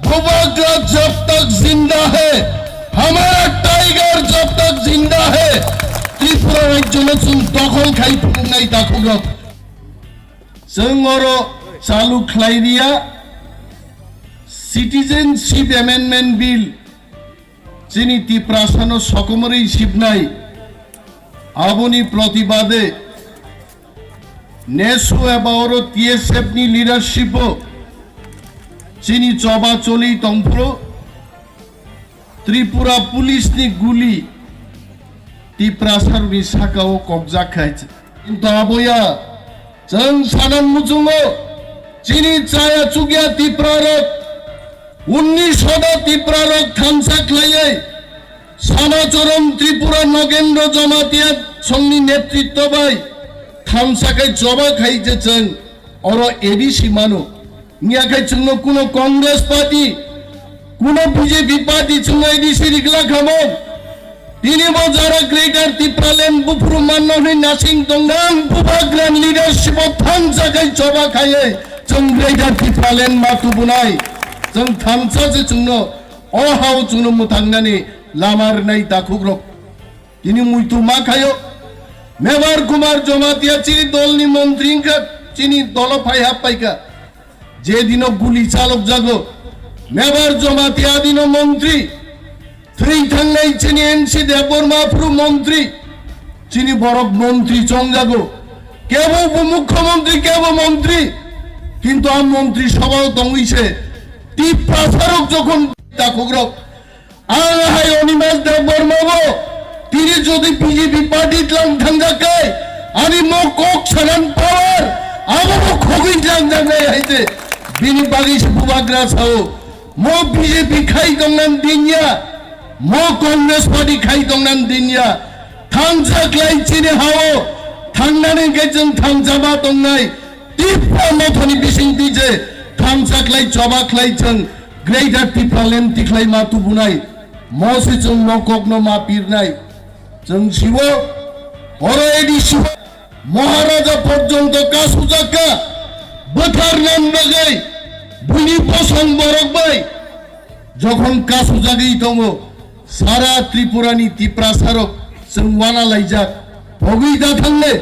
भूभाग्य जब तक जिंदा है, हमारा टाइगर जब तक जिंदा है, त्रिपुरा राज्य में जों दखल खाई फुंनाय दाखुगो जों अरो चालु खालायरिया सिटीजेनशिप एमेंडमेंट बिल যিনি ত্রিপ্রাসানো সকমরেই শিবনাই আবনি প্রতিবাদে নেসু এবাওর টিএসএফ নি লিডারশিপ যিনি চবাচলি তংফ্র ত্রিপুরা পুলিশ নি গুলি ত্রিপ্রাসার নি সাকাও কবজা খাইছে কিন্তু আবয়া जों सानाम मुजुङो যিনি চায়া চুগিয়া ত্রিপুরার 1900 ত্রিপুরার থামসা খাইয়ে সমাচরণ ত্রিপুরা নগেন্দ্র জমাতিয়া সংনি নেতৃত্ব বাই থামসাকে জবা খাইছেন और एडीसी मानो নিয়াখাই জন্য কোন কংগ্রেস পার্টি কোন বিজেপি পার্টি জন্য এডিসি রিগলা খামো তিনি যারা গ্রেটার ত্রিপুরালেন বুফরু মান্নহনি নাসিং দংগাং বুভাগ্রান লিডারশিপ থামসাকে জবা খাইয়ে जों ग्रेटार ত্রিপুরালেন মাতু বুনাই जों थामसासे जोंनो अहाव जोंनो मुथांनानै लामार नाय दाखुग्रक तिनि मुइतु मा खायो मेवार कुमार जमातिया चिनि दलनि मन्त्रीखा चिनि दल फायहा पाइका जे दिनो गुली चालक जागो मेवार जमातिया दिनो मन्त्री थै थांनाय चिनि एनसि देबरमा फ्रु मन्त्री चिनि बरक मन्त्री चं जागो केबो मुख्यमंत्री केबो मन्त्री किन्तु आम मन्त्री सभाओ दंगइसे ত্রিপ্রাসারক যখন দাখুগ্রক আহাই অনিমেষ দেববর্মাবো তিনি যদি বিজেপি পার্টি লাং থাঙ্গাকে আনি মো কক সারান পাওয়ার আমো খগিন লাং জাঙ্গাই হাইতে বিনি বাগিস বুবাগ্রা সাও মো বিজেপি খাই দংনান দিনিয়া মো কংগ্রেস পার্টি খাই দংনান দিনিয়া থাংজাক্লাই চিনে হাও থাংনানে গেজং থাংজাবা দংনাই ত্রিপুরা মথনি বিসিং দিছে थामसाख्लाय चबाख्लायजों ग्रेटार ত্রিপুরালেন तिख्लाय मातु बुनाय मसे जों नकगनो मा पिरनाय जों शिवो हरो एडिसि महाराजा पर्यन्त कासुजाका बोथार नाम बागै बुनि पसं बरकबाय যখন कासुजागै दङ सारा त्रिपुरानि ত্রিপ্রাসারক जों वाना लायजाक भगैदा थांले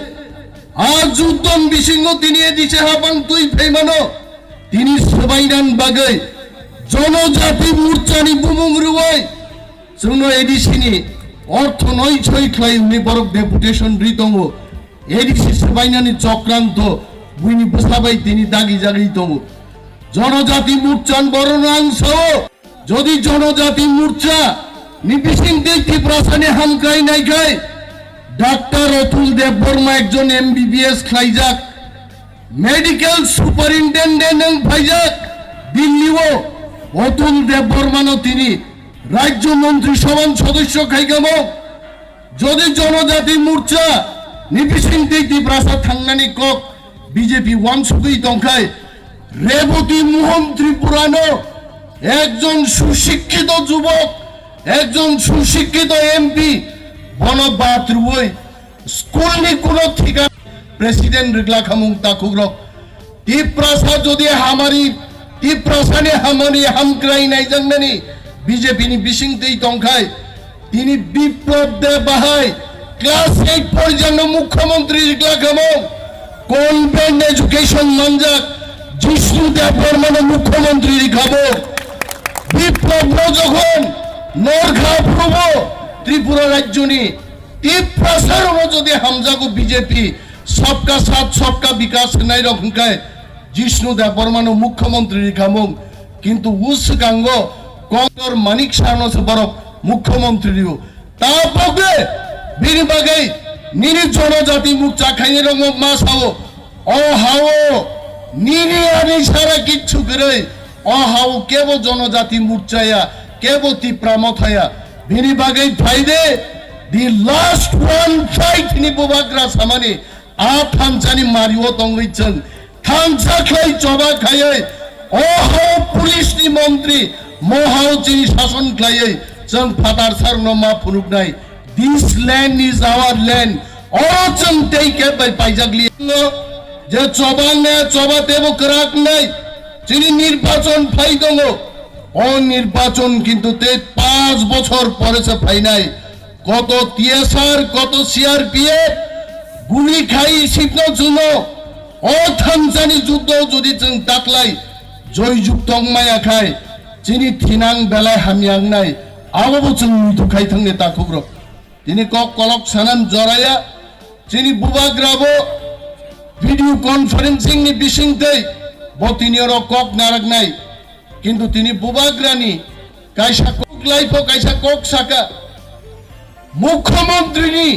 आज उद्दम बिसिङो तिनि एदिसे हाबां तुइ फैमानो তিনি সবাইরান বাগৈ জনজাতি মোর্চানি বুমুংরুই जोंनो एडिसिनि अर्थ नय छय ख्लाय उनि बरक डेपुटेशन रिदङ एडिसि सबाइनानि चक्रान्त बुइनि बसाबाय तिनि दागि जागै दङ जनजाति मोर्चान बरनांश যদি জনজাতি মোর্চা নিবিসিং ত্রিপ্রাসানি হামক্রাইনাইখাই ডাক্তার অতুল দেববর্মা একজন এমবিবিএস খ্লাইজাক मेडिकल सुपारिनटेंडेंट भाईजाक दिल्लीओ अतुल देबबर्मानो तिनि राज्य मंत्री सभा सदस्य खाइगामो যদি জনজাতি মোর্চা নিবিসিং ত্রিপ্রাসা থাংনানি কক বিজেপি ওয়ানসুকুই দংখাই রেবতী মোহন ত্রিপুরানো একজন সুশিক্ষিত যুবক একজন সুশিক্ষিত এমপি বনবাত্রুই স্কুলনি কোনো ঠিকানা प्रेसिडेंट रिगला खामुं दाखुग्रक ত্রিপ্রাসা যদি हामारी ত্রিপ্রাসাने हामारी हामक्राइनाय जोंनानि बीजेपी नि बिसिंतै दंखाय तिनि बिप्लब दे बाहाय क्लास 8 पर्यन्त मुख्यमंत्री रिगला खामुं कन्वेंट एजुकेशन मंजाक जिष्णु देबबर्मानो मुख्यमंत्री रिखाबो बिप्लब न जखन नरखा प्रभु त्रिपुरा राज्यनि ত্রিপ্রাসারও যদি হামজাগো बीजेपी सबका साथ सबका विकास नहीं रखुंकाय जिष्णु देबबर्मानो मुख्यमंत्री रिखामुं किंतु उस गांगो कौर मानिक सानो से बरक मुख्यमंत्री रियो ता पगे बिनि बागै निनि जनजाति मोर्चा खाइने रंग मा साओ अ हाओ निनि आनि सारा किच्छु गरै अ हाओ केबो जनजाति मोर्चाया केबो ত্রিপুরা मथाया बिनि बागै फाइदे दि लास्ट वन फाइट नि बुबाग्रा सामानि आ थामसानि मारिओ दंगैचों थामसाख्लाय जबा खायै अहाव पुलिसनि मन्त्री महाव जिनि शासन खायै जों फादार सारनो मा फुरुगनाय this land is our land और जों दैके पाइजागलि जे जबाने जबातेबो कराक नै जिनि निर्वाचन फाइ दङ অনির্বাচন কিন্তু 5 বছর পরেছে ফাইনাই কত টিএসআর কত সিআরপিএফ গুলি খাই সিদ্ধ জন্য অথানজানি যুদ্ধ যদি जों दाख्लाय जयजुग तंमाया खाय जिनि थिनां बेलाय हामियां नाय आबो जों दुखाय थांने ताखुग्र दिनै कक कलक सानान जराया जिनि बुबाग्राबो भिडिअ कन्फारेन्सिं नि बिसिंतै बतिनियर कक नारगनाय किन्तु तिनि बुबाग्रानि कायसा कक लाइफो कायसा कक साका मुख्यमंत्रीनि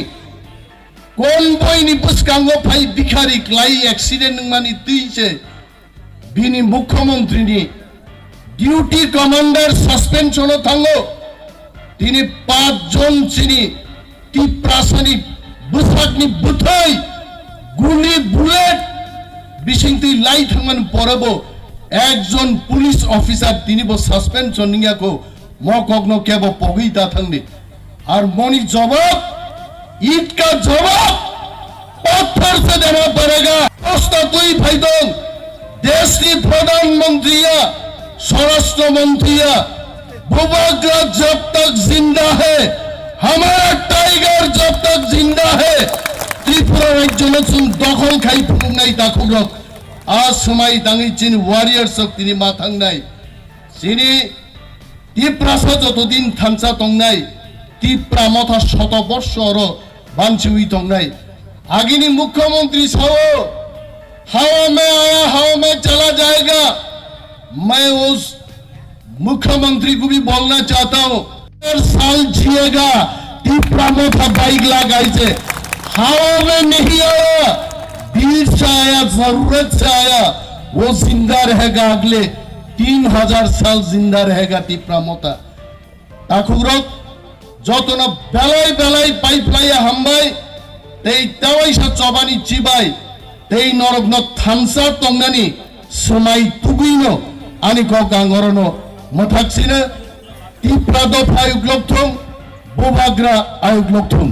कनभयनि बुसकांगो फाय बिखारि क्लाई एक्सिडेंट मानि तैसे बिनि मुख्यमंत्रीनि डिउटी कमांडर सस्पेंशन थांगो तिनि 5 जन चिनि टिप्रासानि बुसाकनि बुथै गुली बुलेट बिसिंति लाई थांमान परबो एकजन पुलिस ऑफिसर तिनिबो सस्पेंशन नियाको मकगनो केबो पगिता थांदि और मनी जवाब ईद का जवाब पत्थर से देना पड़ेगा दोस्तों तुई भाई दोन देश की प्रधानमंत्री स्वराष्ट्र मंत्री बुबाग्रा जब तक जिंदा है हमारा टाइगर जब तक जिंदा है त्रिपुरा राज्य में दखल खाई फुंगनाय ताखुग्रक आज समय दांगी चिन वारियर शक्ति नि माथांनाय चिनि त्रिपुरा जतदिन थामसा तंनाय त्रिपुरा मथा शत बर्षर बांचिवी तंनाय आगिनी मुख्यमंत्री साहो हवा में आया हवा में चला जाएगा मैं उस मुख्यमंत्री को भी बोलना चाहता हूँ 4 साल जिएगा त्रिपुरा मथा बाइक लगाई से हवा में नहीं आया दिल से आया जरूरत से आया वो जिंदा रहेगा अगले 3000 साल जिंदा रहेगा त्रिपुरा मथा ताखुग्रक जतना बेलाय बेलाय पाइपलाया हामबाय तै तावाइसा चबानि चिबाय तै नरकनो थामसा तंनानि समाय तुगुइनो आनि को गांगरनो मथाक्सिनो त्रिपुरा दफा आयुग्लकथं बुबाग्रा आयुग्लकथं